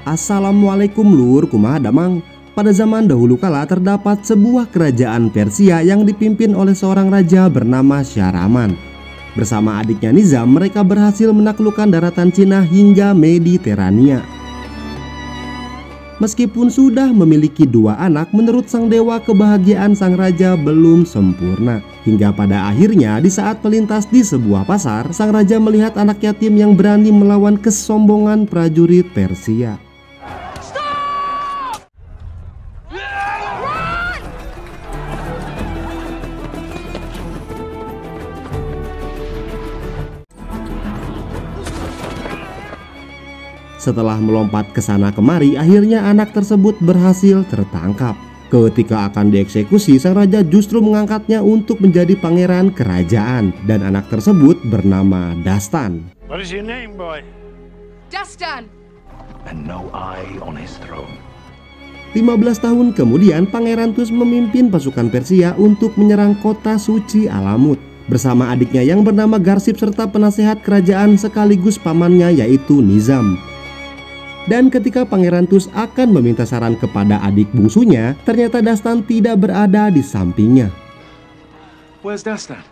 Assalamualaikum lur, kumaha damang. Pada zaman dahulu kala terdapat sebuah kerajaan Persia yang dipimpin oleh seorang raja bernama Shahraman. Bersama adiknya Nizam, mereka berhasil menaklukkan daratan Cina hingga Mediterania. Meskipun sudah memiliki 2 anak, menurut sang dewa kebahagiaan sang raja belum sempurna. Hingga pada akhirnya di saat melintas di sebuah pasar, sang raja melihat anak yatim yang berani melawan kesombongan prajurit Persia. Setelah melompat ke sana kemari, akhirnya anak tersebut berhasil tertangkap. Ketika akan dieksekusi, sang raja justru mengangkatnya untuk menjadi pangeran kerajaan, dan anak tersebut bernama Dastan. What is your name, boy? Dastan. And no eye on his throne. 15 tahun kemudian, Pangeran Tus memimpin pasukan Persia untuk menyerang kota suci Alamut bersama adiknya yang bernama Garsib serta penasehat kerajaan sekaligus pamannya yaitu Nizam. Dan ketika Pangeran Tus akan meminta saran kepada adik bungsunya, ternyata Dastan tidak berada di sampingnya. Where's Dastan?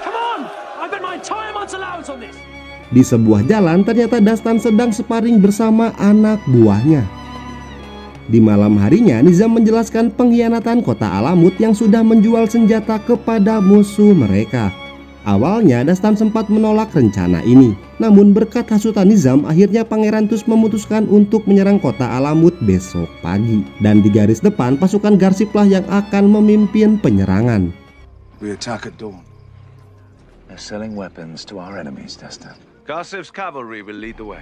Come on! I bet my entire month's allowance on this. Di sebuah jalan, ternyata Dastan sedang sparring bersama anak buahnya. Di malam harinya, Nizam menjelaskan pengkhianatan kota Alamut yang sudah menjual senjata kepada musuh mereka. Awalnya Dastan sempat menolak rencana ini, namun berkat hasutan Nizam, akhirnya Pangeran Tus memutuskan untuk menyerang kota Alamut besok pagi. Dan di garis depan, pasukan Garsiblah yang akan memimpin penyerangan. We attack at dawn. They're selling weapons to our enemies, Dastan. Garsib's cavalry will lead the way.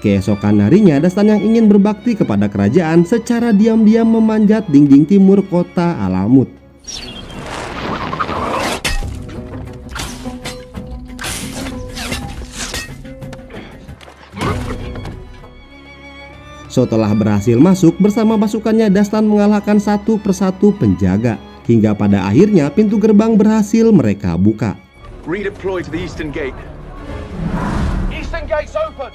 Keesokan harinya, Dastan yang ingin berbakti kepada kerajaan secara diam-diam memanjat dinding timur kota Alamut. Setelah berhasil masuk bersama pasukannya, Dastan mengalahkan satu persatu penjaga, hingga pada akhirnya pintu gerbang berhasil mereka buka. Redeploy to the eastern gate. Eastern gate's open.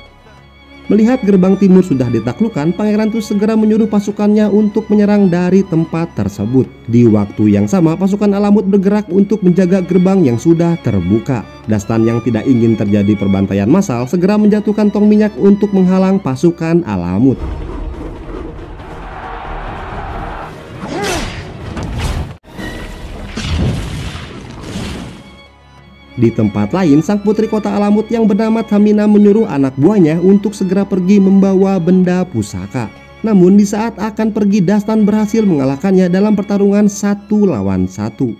Melihat gerbang timur sudah ditaklukkan, Pangeran Tus segera menyuruh pasukannya untuk menyerang dari tempat tersebut. Di waktu yang sama, pasukan Alamut bergerak untuk menjaga gerbang yang sudah terbuka. Dastan yang tidak ingin terjadi perbantaian massal segera menjatuhkan tong minyak untuk menghalang pasukan Alamut. Di tempat lain, sang putri kota Alamut yang bernama Thamina menyuruh anak buahnya untuk segera pergi membawa benda pusaka. Namun di saat akan pergi, Dastan berhasil mengalahkannya dalam pertarungan 1 lawan 1.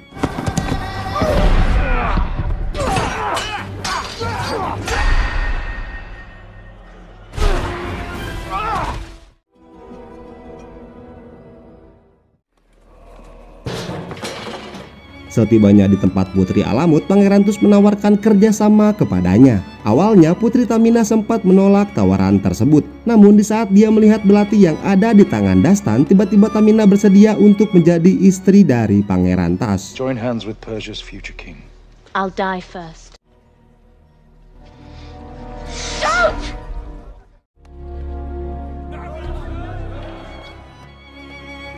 Setibanya di tempat Putri Alamut, Pangeran Tus menawarkan kerjasama kepadanya. Awalnya Putri Thamina sempat menolak tawaran tersebut, namun di saat dia melihat belati yang ada di tangan Dastan, tiba-tiba Thamina bersedia untuk menjadi istri dari Pangeran Tas. Join hands with Persia's future king. I'll die first.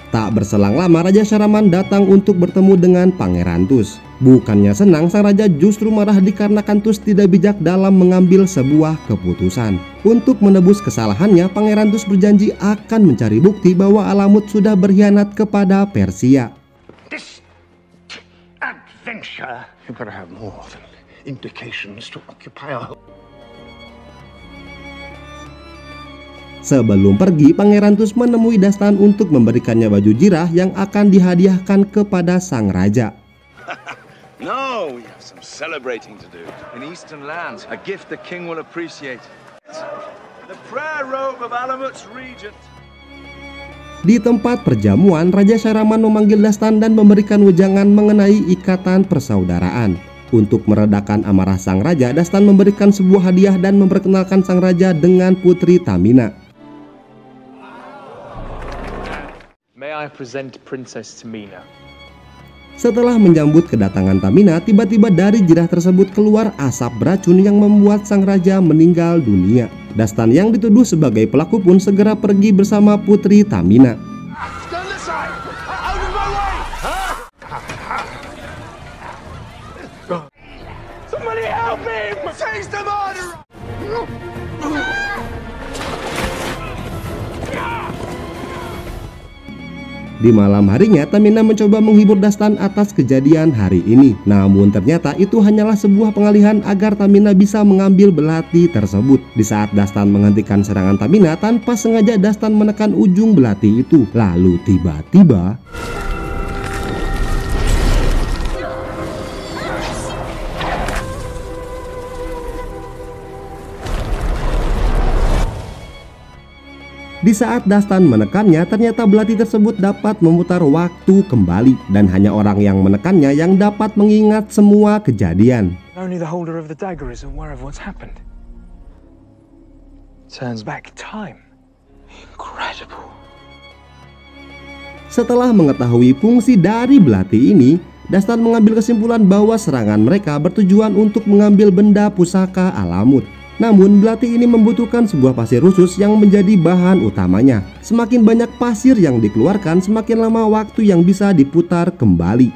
Tak berselang lama, Raja Shahraman datang untuk bertemu dengan Pangeran Tus. Bukannya senang, sang raja justru marah dikarenakan Tus tidak bijak dalam mengambil sebuah keputusan. Untuk menebus kesalahannya, Pangeran Tus berjanji akan mencari bukti bahwa Alamut sudah berkhianat kepada Persia. This adventure, you gotta have more than indications to occupy our... Sebelum pergi, Pangeran Tus menemui Dastan untuk memberikannya baju jirah yang akan dihadiahkan kepada sang raja. No, we have some celebrating to do. In eastern lands, a gift the king will appreciate. The prayer robe of Alamut's regent. Di tempat perjamuan, Raja Shahraman memanggil Dastan dan memberikan wejangan mengenai ikatan persaudaraan. Untuk meredakan amarah sang raja, Dastan memberikan sebuah hadiah dan memperkenalkan sang raja dengan Putri Thamina. May I present Princess Thamina? Setelah menyambut kedatangan Tamina, tiba-tiba dari jirah tersebut keluar asap beracun yang membuat sang raja meninggal dunia. Dastan yang dituduh sebagai pelaku pun segera pergi bersama putri Tamina. Stand aside! Out of my way! Somebody help me! Seize the murderer! Di malam harinya, Tamina mencoba menghibur Dastan atas kejadian hari ini. Namun ternyata itu hanyalah sebuah pengalihan agar Tamina bisa mengambil belati tersebut. Di saat Dastan menghentikan serangan Tamina, tanpa sengaja Dastan menekan ujung belati itu. Lalu tiba-tiba di saat Dastan menekannya, ternyata belati tersebut dapat memutar waktu kembali. Dan hanya orang yang menekannya yang dapat mengingat semua kejadian. Only the holder of the dagger is aware of what's happened. Turns back time. Incredible. Setelah mengetahui fungsi dari belati ini, Dastan mengambil kesimpulan bahwa serangan mereka bertujuan untuk mengambil benda pusaka Alamut. Namun belati ini membutuhkan sebuah pasir khusus yang menjadi bahan utamanya. Semakin banyak pasir yang dikeluarkan, semakin lama waktu yang bisa diputar kembali.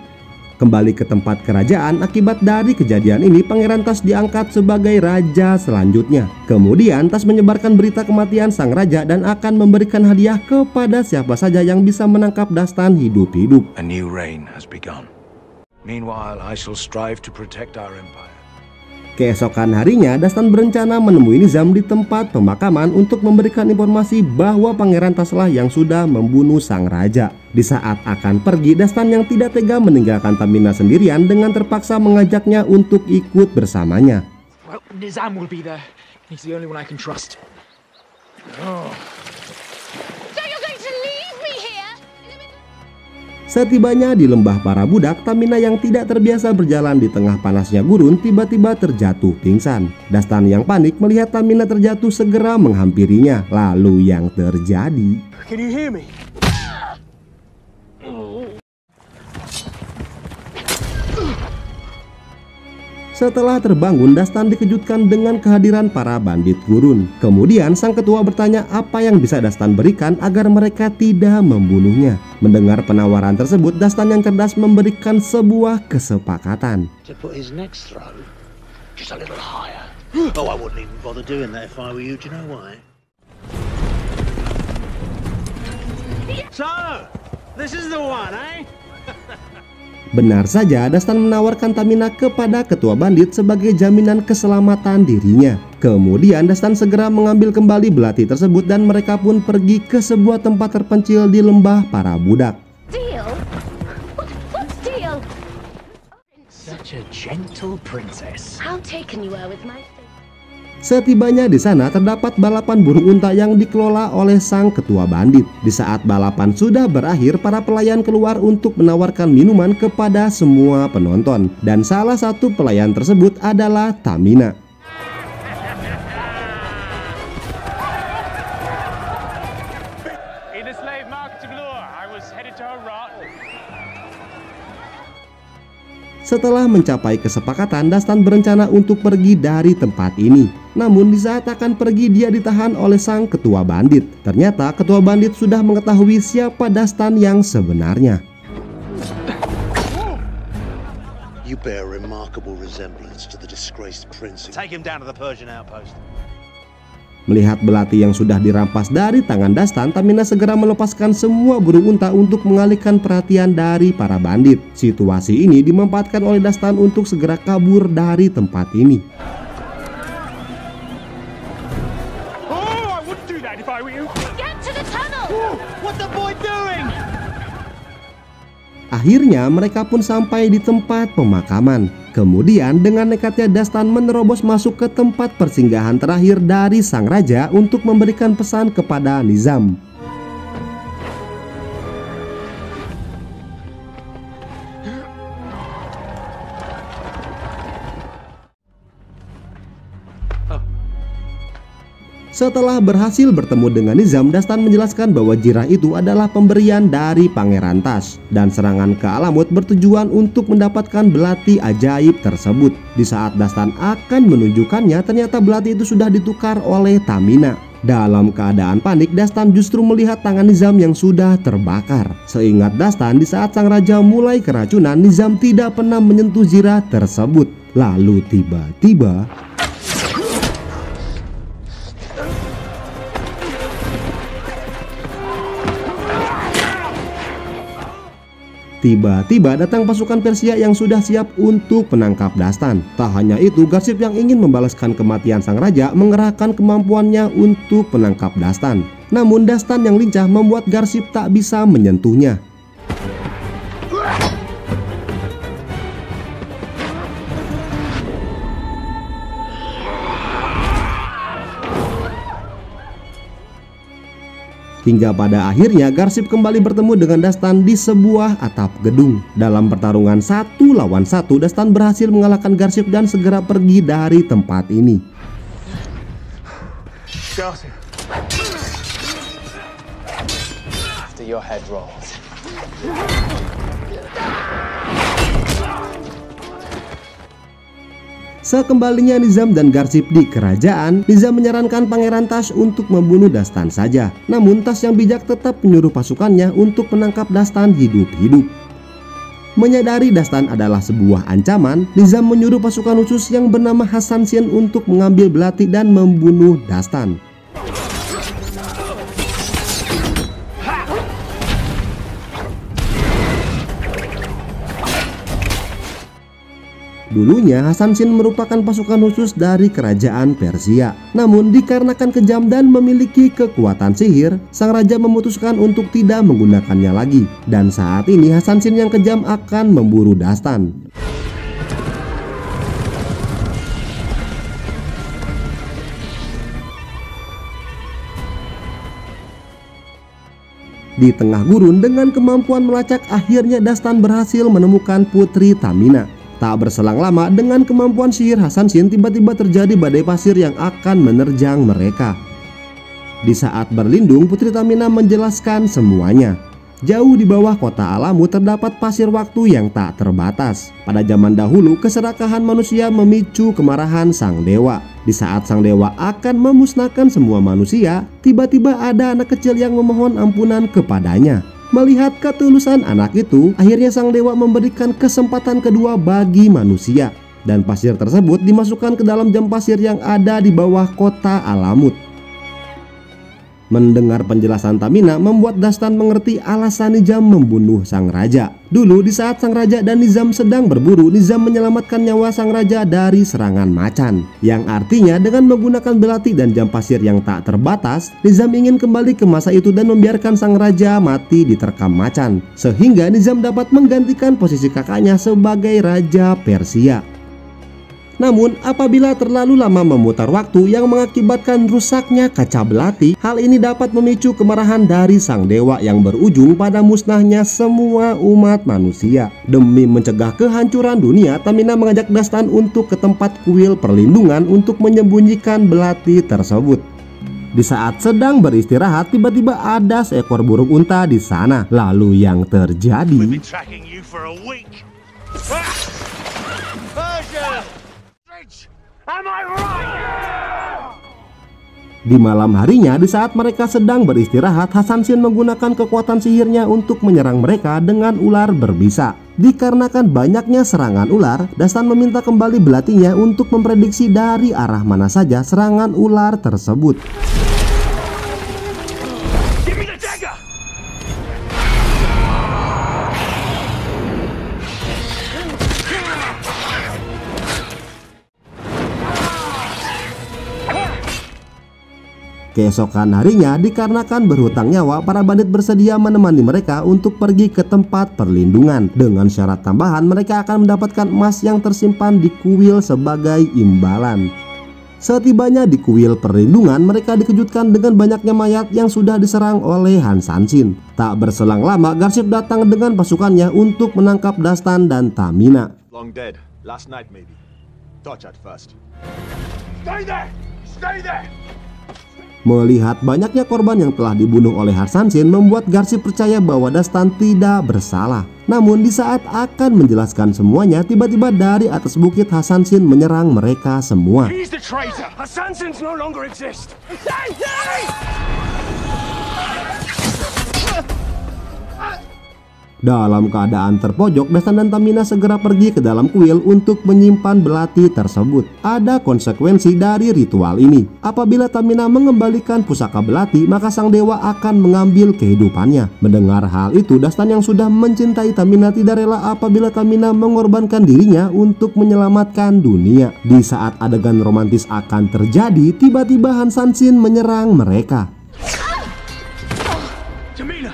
Kembali ke tempat kerajaan, akibat dari kejadian ini Pangeran Tas diangkat sebagai raja selanjutnya. Kemudian Tas menyebarkan berita kematian sang raja dan akan memberikan hadiah kepada siapa saja yang bisa menangkap Dastan hidup-hidup. A new reign has begun. Meanwhile, I shall strive to protect our empire. Keesokan harinya, Dastan berencana menemui Nizam di tempat pemakaman untuk memberikan informasi bahwa Pangeran Taslah yang sudah membunuh sang raja. Di saat akan pergi, Dastan yang tidak tega meninggalkan Tamina sendirian dengan terpaksa mengajaknya untuk ikut bersamanya. Well, Nizam will be there. He's the only one I can trust. So you're going to leave me here? Setibanya di lembah para budak, Tamina yang tidak terbiasa berjalan di tengah panasnya gurun tiba-tiba terjatuh pingsan. Dastan yang panik melihat Tamina terjatuh segera menghampirinya. Lalu yang terjadi, Can you hear me? setelah terbangun, Dastan dikejutkan dengan kehadiran para bandit gurun. Kemudian sang ketua bertanya apa yang bisa Dastan berikan agar mereka tidak membunuhnya. Mendengar penawaran tersebut, Dastan yang cerdas memberikan sebuah kesepakatan. To put his next throw just a little higher. Oh, I wouldn't even bother doing that if I were you. Do you know why? So, this is the one, eh? Benar saja, Dastan menawarkan Tamina kepada ketua bandit sebagai jaminan keselamatan dirinya. Kemudian Dastan segera mengambil kembali belati tersebut dan mereka pun pergi ke sebuah tempat terpencil di lembah para budak. Deal? What's deal? Such a gentle princess. How taken you were with my face. Setibanya di sana terdapat balapan burung unta yang dikelola oleh sang ketua bandit. Di saat balapan sudah berakhir, para pelayan keluar untuk menawarkan minuman kepada semua penonton. Dan salah satu pelayan tersebut adalah Tamina. In the slave market of Lure, I was headed to Herat. Setelah mencapai kesepakatan, Dastan berencana untuk pergi dari tempat ini. Namun di saat akan pergi, dia ditahan oleh sang ketua bandit. Ternyata ketua bandit sudah mengetahui siapa Dastan yang sebenarnya. You bear a remarkable resemblance to the disgraced prince. Take him down to the Persian outpost. Melihat belati yang sudah dirampas dari tangan Dastan, Tamina segera melepaskan semua burung unta untuk mengalihkan perhatian dari para bandit. Situasi ini dimanfaatkan oleh Dastan untuk segera kabur dari tempat ini. Oh, I wouldn't do that if I were you. Get to the tunnel! What the boy doing? Akhirnya mereka pun sampai di tempat pemakaman. Kemudian dengan nekatnya Dastan menerobos masuk ke tempat persinggahan terakhir dari sang raja untuk memberikan pesan kepada Nizam. Setelah berhasil bertemu dengan Nizam, Dastan menjelaskan bahwa jirah itu adalah pemberian dari Pangeran Tas, dan serangan ke Alamut bertujuan untuk mendapatkan belati ajaib tersebut. Di saat Dastan akan menunjukkannya, ternyata belati itu sudah ditukar oleh Tamina. Dalam keadaan panik, Dastan justru melihat tangan Nizam yang sudah terbakar. Seingat Dastan, di saat sang raja mulai keracunan, Nizam tidak pernah menyentuh jirah tersebut. Lalu tiba-tiba datang pasukan Persia yang sudah siap untuk menangkap Dastan. Tak hanya itu, Garsip yang ingin membalaskan kematian sang raja mengerahkan kemampuannya untuk menangkap Dastan. Namun Dastan yang lincah membuat Garsip tak bisa menyentuhnya. Hingga pada akhirnya Garsip kembali bertemu dengan Dastan di sebuah atap gedung. Dalam pertarungan 1 lawan 1, Dastan berhasil mengalahkan Garsip dan segera pergi dari tempat ini. Garsip. After your head rolls. Sekembalinya Nizam dan Garsip di kerajaan, Nizam menyarankan Pangeran Tas untuk membunuh Dastan saja. Namun Tas yang bijak tetap menyuruh pasukannya untuk menangkap Dastan hidup-hidup. Menyadari Dastan adalah sebuah ancaman, Nizam menyuruh pasukan khusus yang bernama Hasan Shin untuk mengambil belati dan membunuh Dastan. Dulunya Hasan Shin merupakan pasukan khusus dari kerajaan Persia. Namun dikarenakan kejam dan memiliki kekuatan sihir, sang raja memutuskan untuk tidak menggunakannya lagi. Dan saat ini Hasan Shin yang kejam akan memburu Dastan. Di tengah gurun dengan kemampuan melacak, akhirnya Dastan berhasil menemukan Putri Tamina. Tak berselang lama, dengan kemampuan sihir Hasan Shin, tiba-tiba terjadi badai pasir yang akan menerjang mereka. Di saat berlindung, Putri Tamina menjelaskan semuanya. Jauh di bawah kota Alamut terdapat pasir waktu yang tak terbatas. Pada zaman dahulu, keserakahan manusia memicu kemarahan sang dewa. Di saat sang dewa akan memusnahkan semua manusia, tiba-tiba ada anak kecil yang memohon ampunan kepadanya. Melihat ketulusan anak itu, akhirnya sang dewa memberikan kesempatan kedua bagi manusia, dan pasir tersebut dimasukkan ke dalam jam pasir yang ada di bawah kota Alamut. Mendengar penjelasan Tamina membuat Dastan mengerti alasan Nizam membunuh sang raja. Dulu di saat sang raja dan Nizam sedang berburu, Nizam menyelamatkan nyawa sang raja dari serangan macan. Yang artinya dengan menggunakan belati dan jam pasir yang tak terbatas, Nizam ingin kembali ke masa itu dan membiarkan sang raja mati diterkam macan. Sehingga Nizam dapat menggantikan posisi kakaknya sebagai raja Persia. Namun apabila terlalu lama memutar waktu yang mengakibatkan rusaknya kaca belati, hal ini dapat memicu kemarahan dari sang dewa yang berujung pada musnahnya semua umat manusia. Demi mencegah kehancuran dunia, Tamina mengajak Dastan untuk ke tempat kuil perlindungan untuk menyembunyikan belati tersebut. Di saat sedang beristirahat, tiba-tiba ada seekor burung unta di sana. Lalu yang terjadi, di malam harinya, di saat mereka sedang beristirahat, Hasan Shin menggunakan kekuatan sihirnya untuk menyerang mereka dengan ular berbisa. Dikarenakan banyaknya serangan ular, Dastan meminta kembali belatinya untuk memprediksi dari arah mana saja serangan ular tersebut. Keesokan harinya, dikarenakan berhutang nyawa, para bandit bersedia menemani mereka untuk pergi ke tempat perlindungan. Dengan syarat tambahan, mereka akan mendapatkan emas yang tersimpan di kuil sebagai imbalan. Setibanya di kuil perlindungan, mereka dikejutkan dengan banyaknya mayat yang sudah diserang oleh Hasan Shin. Tak berselang lama, Garsip datang dengan pasukannya untuk menangkap Dastan dan Tamina. Long dead. Last night maybe. Tortured first. Stay there! Stay there! Melihat banyaknya korban yang telah dibunuh oleh Harsansin membuat Garsip percaya bahwa Dastan tidak bersalah. Namun di saat akan menjelaskan semuanya, tiba-tiba dari atas bukit Harsansin menyerang mereka semua. He's the traitor! Assassins no longer exist! Dalam keadaan terpojok, Dastan dan Tamina segera pergi ke dalam kuil untuk menyimpan belati tersebut. Ada konsekuensi dari ritual ini. Apabila Tamina mengembalikan pusaka belati, maka sang dewa akan mengambil kehidupannya. Mendengar hal itu, Dastan yang sudah mencintai Tamina tidak rela apabila Tamina mengorbankan dirinya untuk menyelamatkan dunia. Di saat adegan romantis akan terjadi, tiba-tiba Harsansin menyerang mereka. Tamina!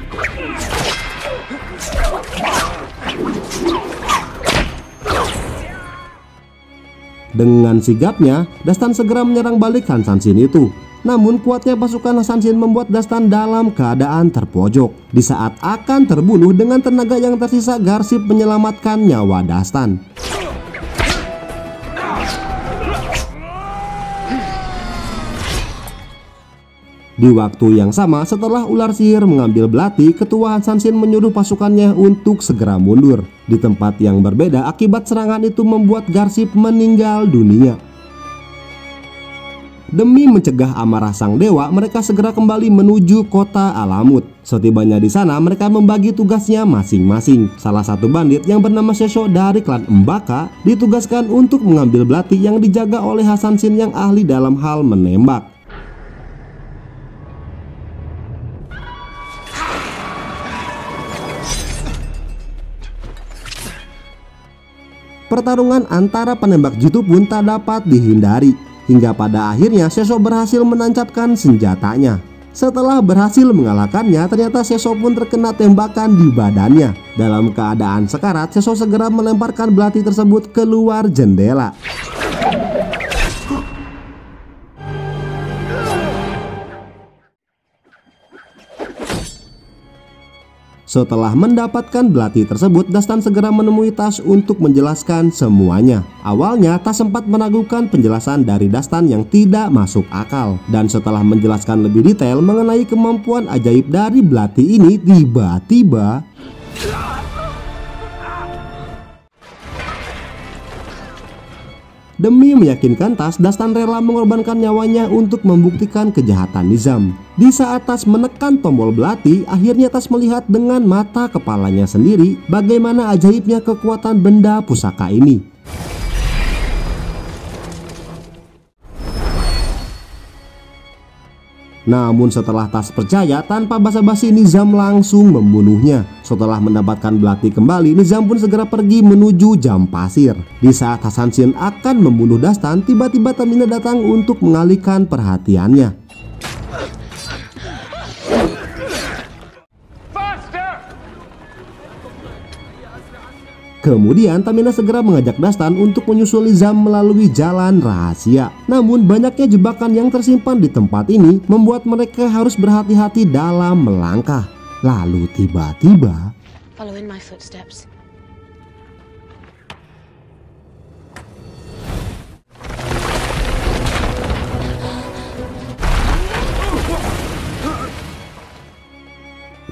Dengan sigapnya, Dastan segera menyerang balik Harsansin itu. Namun kuatnya pasukan Harsansin membuat Dastan dalam keadaan terpojok. Di saat akan terbunuh, dengan tenaga yang tersisa, Garsip menyelamatkan nyawa Dastan. Di waktu yang sama, setelah ular sihir mengambil belati, ketua Harsansin menyuruh pasukannya untuk segera mundur. Di tempat yang berbeda, akibat serangan itu membuat Garsip meninggal dunia. Demi mencegah amarah sang dewa, mereka segera kembali menuju kota Alamut. Setibanya di sana, mereka membagi tugasnya masing-masing. Salah satu bandit yang bernama Sesho dari klan Mbaka ditugaskan untuk mengambil belati yang dijaga oleh Harsansin yang ahli dalam hal menembak. Pertarungan antara penembak jitu pun tak dapat dihindari. Hingga pada akhirnya Sesho berhasil menancapkan senjatanya. Setelah berhasil mengalahkannya, ternyata Sesho pun terkena tembakan di badannya. Dalam keadaan sekarat, Sesho segera melemparkan belati tersebut keluar jendela. Setelah mendapatkan belati tersebut, Dastan segera menemui Tas untuk menjelaskan semuanya. Awalnya Tas sempat meragukan penjelasan dari Dastan yang tidak masuk akal. Dan setelah menjelaskan lebih detail mengenai kemampuan ajaib dari belati ini, tiba-tiba demi meyakinkan Tas, Dastan rela mengorbankan nyawanya untuk membuktikan kejahatan Nizam. Di saat Tas menekan tombol belati, akhirnya Tas melihat dengan mata kepalanya sendiri bagaimana ajaibnya kekuatan benda pusaka ini. Namun setelah Tas percaya, tanpa basa-basi Nizam langsung membunuhnya. Setelah mendapatkan belati kembali, Nizam pun segera pergi menuju jam pasir. Di saat Harsansin akan membunuh Dastan, tiba-tiba Tamina datang untuk mengalihkan perhatiannya. Kemudian Tamina segera mengajak Dastan untuk menyusul Nizam melalui jalan rahasia. Namun banyaknya jebakan yang tersimpan di tempat ini membuat mereka harus berhati-hati dalam melangkah. Lalu tiba-tiba, Follow in my footsteps.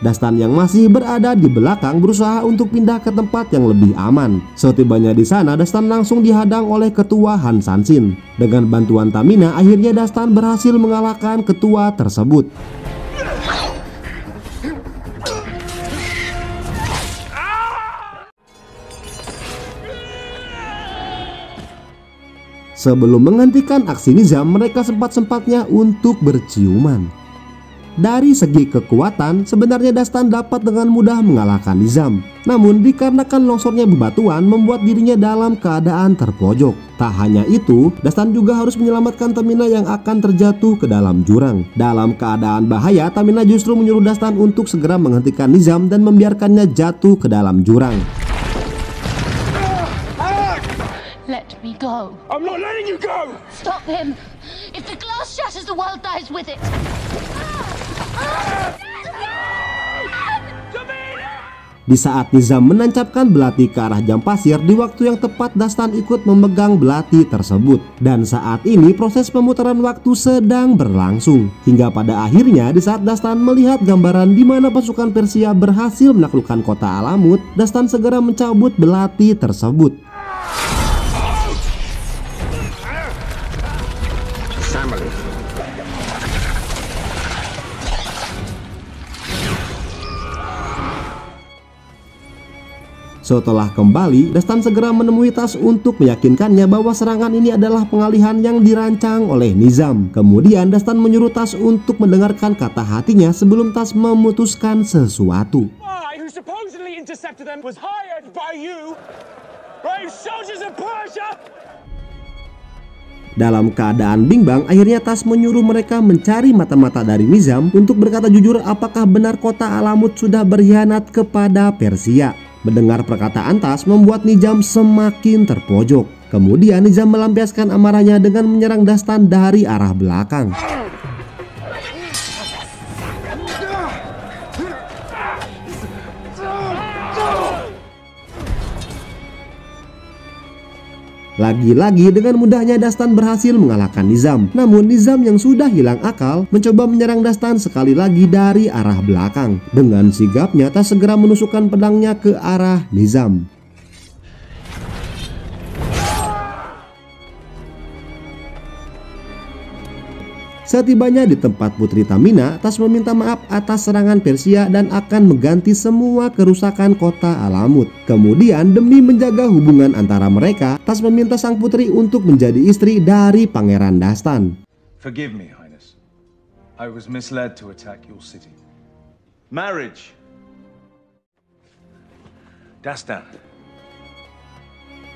Dastan yang masih berada di belakang berusaha untuk pindah ke tempat yang lebih aman. Setibanya di sana, Dastan langsung dihadang oleh ketua Harsansin. Dengan bantuan Tamina, akhirnya Dastan berhasil mengalahkan ketua tersebut. Sebelum menghentikan aksi Nizam, mereka sempat-sempatnya untuk berciuman. Dari segi kekuatan, sebenarnya Dastan dapat dengan mudah mengalahkan Nizam. Namun dikarenakan longsornya bebatuan membuat dirinya dalam keadaan terpojok. Tak hanya itu, Dastan juga harus menyelamatkan Tamina yang akan terjatuh ke dalam jurang. Dalam keadaan bahaya, Tamina justru menyuruh Dastan untuk segera menghentikan Nizam dan membiarkannya jatuh ke dalam jurang. Let me go. I'm not letting you go! Stop him. If the glass shatters, the world dies with it. Di saat Nizam menancapkan belati ke arah jam pasir, di waktu yang tepat Dastan ikut memegang belati tersebut. Dan saat ini proses pemutaran waktu sedang berlangsung. Hingga pada akhirnya di saat Dastan melihat gambaran di mana pasukan Persia berhasil menaklukkan kota Alamut, Dastan segera mencabut belati tersebut. Setelah kembali, Dastan segera menemui Tas untuk meyakinkannya bahwa serangan ini adalah pengalihan yang dirancang oleh Nizam. Kemudian Dastan menyuruh Tas untuk mendengarkan kata hatinya sebelum Tas memutuskan sesuatu. I, who supposedly intercepted them, was hired by you, brave soldiers of Persia. Dalam keadaan bimbang, akhirnya Tas menyuruh mereka mencari mata-mata dari Nizam untuk berkata jujur apakah benar kota Alamut sudah berkhianat kepada Persia. Mendengar perkataan Tas membuat Nizam semakin terpojok. Kemudian Nizam melampiaskan amarahnya dengan menyerang Dastan dari arah belakang. Lagi-lagi dengan mudahnya Dastan berhasil mengalahkan Nizam. Namun Nizam yang sudah hilang akal mencoba menyerang Dastan sekali lagi dari arah belakang. Dengan sigapnya Tas segera menusukkan pedangnya ke arah Nizam. Setibanya di tempat Putri Tamina, Tas meminta maaf atas serangan Persia dan akan mengganti semua kerusakan kota Alamut. Kemudian demi menjaga hubungan antara mereka, Tas meminta sang putri untuk menjadi istri dari Pangeran Dastan. Forgive me, Highness. I was misled to attack your city. Marriage. Dastan.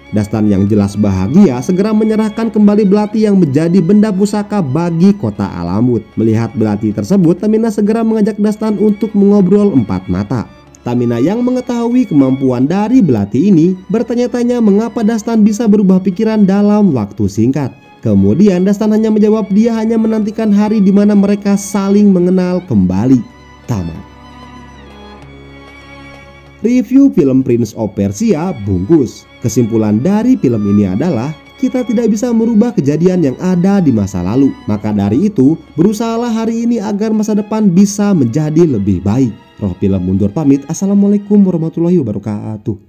Dastan yang jelas bahagia segera menyerahkan kembali belati yang menjadi benda pusaka bagi kota Alamut. Melihat belati tersebut, Tamina segera mengajak Dastan untuk mengobrol empat mata. Tamina yang mengetahui kemampuan dari belati ini bertanya-tanya mengapa Dastan bisa berubah pikiran dalam waktu singkat. Kemudian Dastan hanya menjawab dia hanya menantikan hari di mana mereka saling mengenal kembali. Tamat. Review film Prince of Persia bungkus. Kesimpulan dari film ini adalah kita tidak bisa merubah kejadian yang ada di masa lalu. Maka dari itu, berusahalah hari ini agar masa depan bisa menjadi lebih baik. Roh Film mundur pamit. Assalamualaikum warahmatullahi wabarakatuh.